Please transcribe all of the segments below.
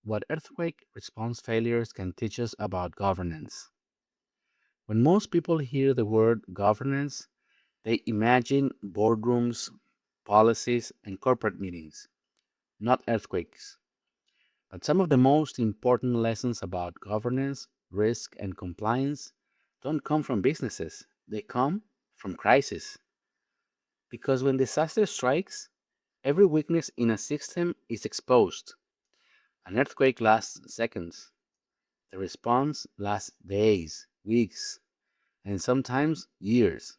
What earthquake response failures can teach us about governance. When most people hear the word governance, they imagine boardrooms, policies, and corporate meetings, not earthquakes. But some of the most important lessons about governance, risk, and compliance don't come from businesses, they come from crisis. Because when disaster strikes, every weakness in a system is exposed. An earthquake lasts seconds. The response lasts days, weeks, and sometimes years.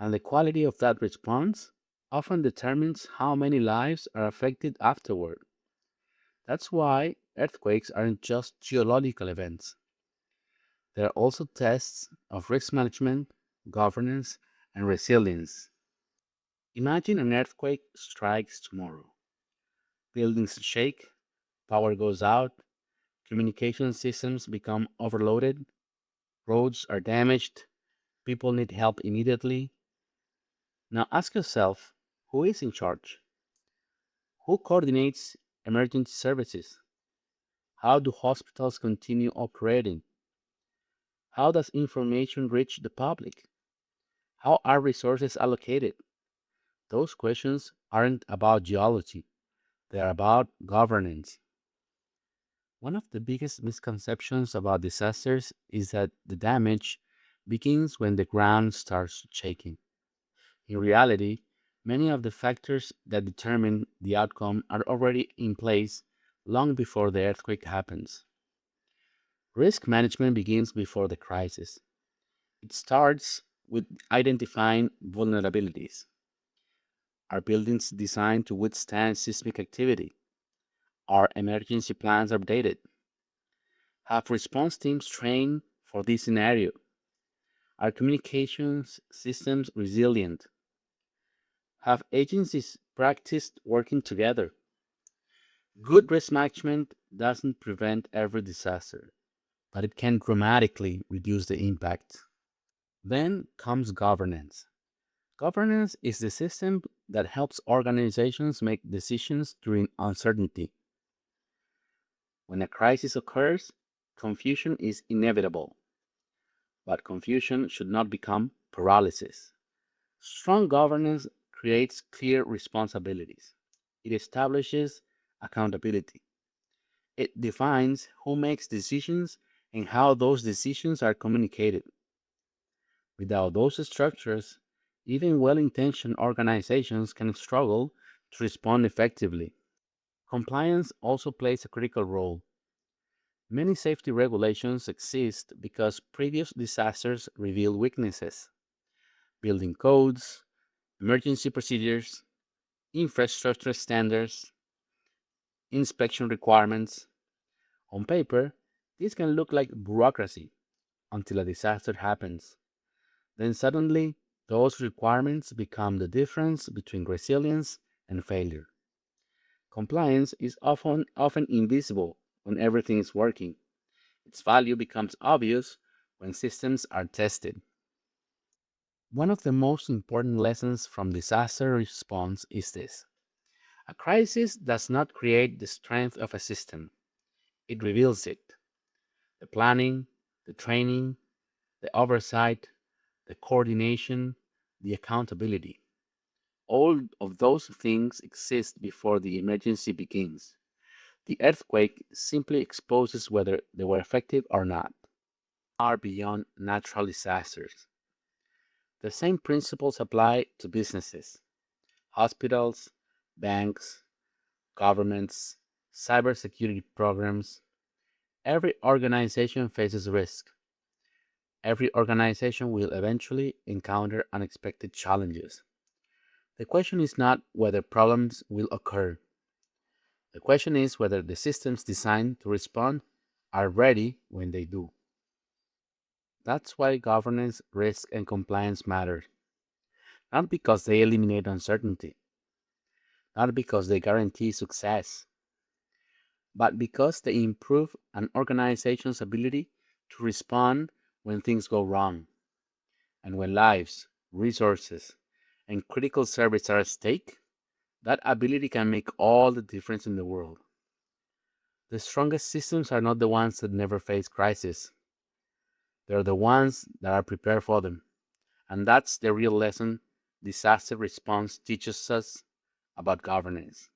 And the quality of that response often determines how many lives are affected afterward. That's why earthquakes aren't just geological events, they're also tests of risk management, governance, and resilience. Imagine an earthquake strikes tomorrow. Buildings shake, power goes out, communication systems become overloaded, roads are damaged, people need help immediately. Now ask yourself, who is in charge? Who coordinates emergency services? How do hospitals continue operating? How does information reach the public? How are resources allocated? Those questions aren't about geology, they're about governance. One of the biggest misconceptions about disasters is that the damage begins when the ground starts shaking. In reality, many of the factors that determine the outcome are already in place long before the earthquake happens. Risk management begins before the crisis. It starts with identifying vulnerabilities. Are buildings designed to withstand seismic activity? Are emergency plans updated? Have response teams trained for this scenario? Are communications systems resilient? Have agencies practiced working together? Good risk management doesn't prevent every disaster, but it can dramatically reduce the impact. Then comes governance. Governance is the system that helps organizations make decisions during uncertainty. When a crisis occurs, confusion is inevitable, but confusion should not become paralysis. Strong governance creates clear responsibilities. It establishes accountability. It defines who makes decisions and how those decisions are communicated. Without those structures, even well intentioned organizations can struggle to respond effectively. Compliance also plays a critical role. Many safety regulations exist because previous disasters reveal weaknesses. Building codes, emergency procedures, infrastructure standards, inspection requirements. On paper, this can look like bureaucracy until a disaster happens. Then suddenly, those requirements become the difference between resilience and failure. Compliance is often invisible when everything is working. Its value becomes obvious when systems are tested. One of the most important lessons from disaster response is this: a crisis does not create the strength of a system, it reveals it. The planning, the training, the oversight, the coordination, the accountability. All of those things exist before the emergency begins. The earthquake simply exposes whether they were effective or not. Are beyond natural disasters. The same principles apply to businesses, hospitals, banks, governments, cybersecurity programs. Every organization faces risk. Every organization will eventually encounter unexpected challenges. The question is not whether problems will occur. The question is whether the systems designed to respond are ready when they do. That's why governance, risk, and compliance matter. Not because they eliminate uncertainty, not because they guarantee success, but because they improve an organization's ability to respond when things go wrong. And when lives, resources, and critical service are at stake, that ability can make all the difference in the world. The strongest systems are not the ones that never face crisis. They're the ones that are prepared for them. And that's the real lesson disaster response teaches us about governance.